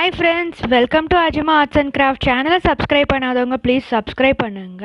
Hi friends, welcome to Arjama Arts and Crafts channel. Subscribe பண்ணாதவங்க please subscribe பண்ணுங்க.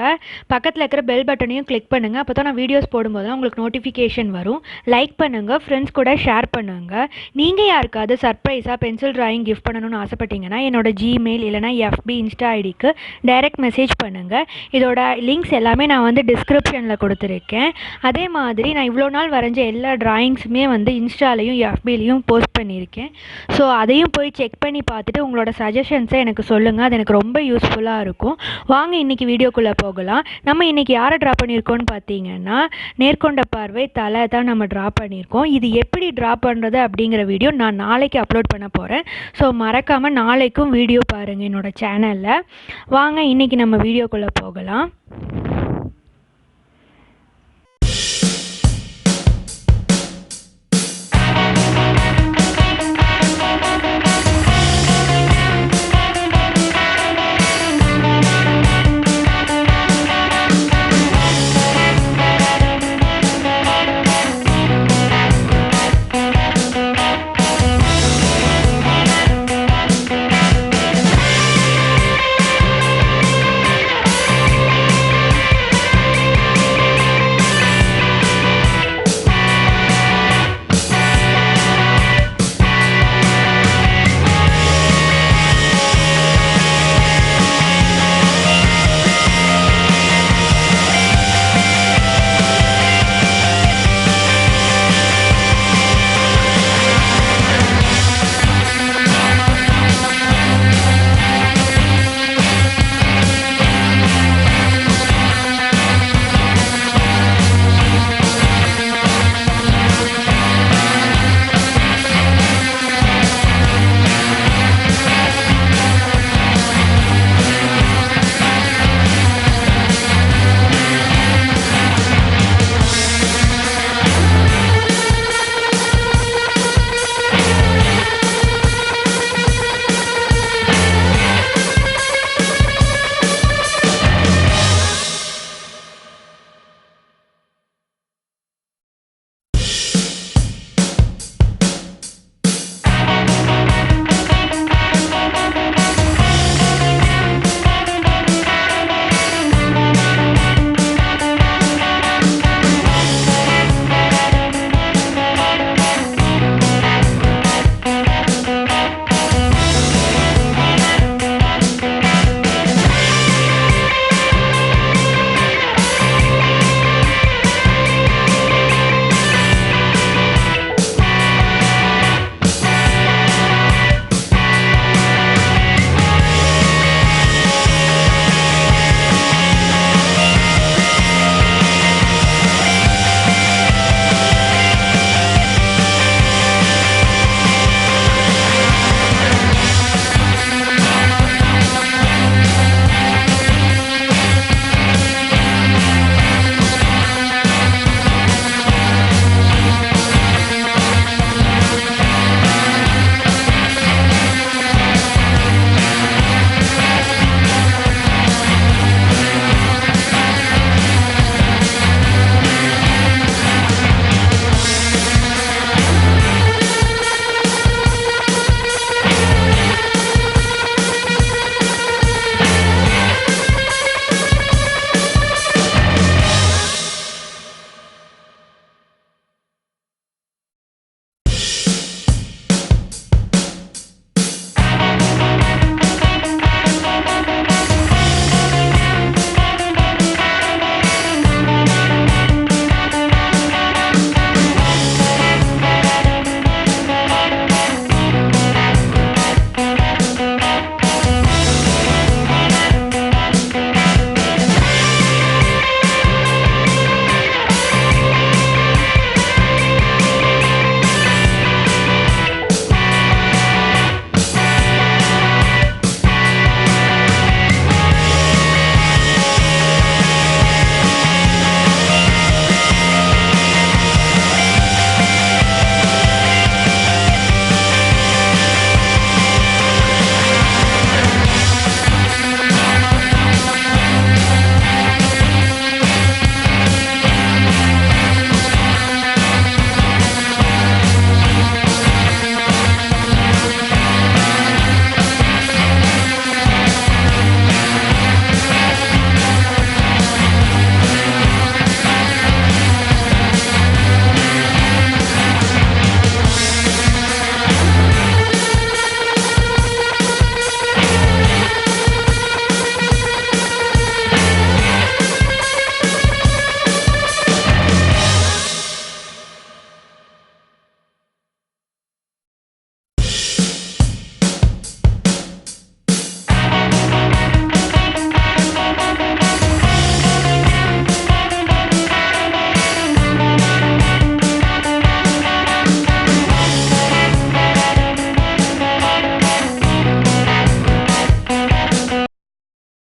பக்கத்துல இருக்கிற bell பட்டனையும் click பண்ணுங்க. அப்பதான் நான் வீடியோஸ் போடும்போது உங்களுக்கு நோட்டிஃபிகேஷன் வரும். லைக் பண்ணுங்க, friends கூட ஷேர் பண்ணுங்க. நீங்க யாருக்காவது சர்ப்ரைஸா பென்சில் டிராயிங் கிஃப்ட் பண்ணனும்னு ஆசைப்பட்டீங்கன்னா என்னோட Gmail இல்லனா FB Insta ஐடிக்கு டைரக்ட் மெசேஜ் பண்ணுங்க. இதோட லிங்க்ஸ் எல்லாமே நான் வந்து டிஸ்கிரிப்ஷன்ல கொடுத்திருக்கேன். அதே மாதிரி நான் இவ்வளவு நாள் வரைஞ்ச எல்லா டிராயிங்ஸ்மே வந்து இன்ஸ்டாலயும் FBலயும் போஸ்ட் பண்ணிருக்கேன். சோ அதையும் போய் செக் பண்ணி பார்த்துட்டு உங்களோட சஜஷன்ஸை எனக்கு சொல்லுங்க. அது எனக்கு ரொம்ப யூஸ்ஃபுல்லா இருக்கும். வாங்க இன்னைக்கு வீடியோக்குள்ள போகலாம். நம்ம இன்னைக்கு யாரை டிரா பண்ணிருக்கோம்னு பாத்தீங்கன்னா நேர்கொண்ட பார்வை தலை தான் நம்ம டிரா பண்ணிருக்கோம். இது எப்படி டிரா பண்றது அப்படிங்கிற வீடியோ நான் நாளைக்கு அப்லோட் பண்ண போறேன். சோ மறக்காம நாளைக்கும் வீடியோ பாருங்க என்னோட சேனல்ல. வாங்க இன்னைக்கு நம்ம வீடியோக்குள்ள போகலாம்.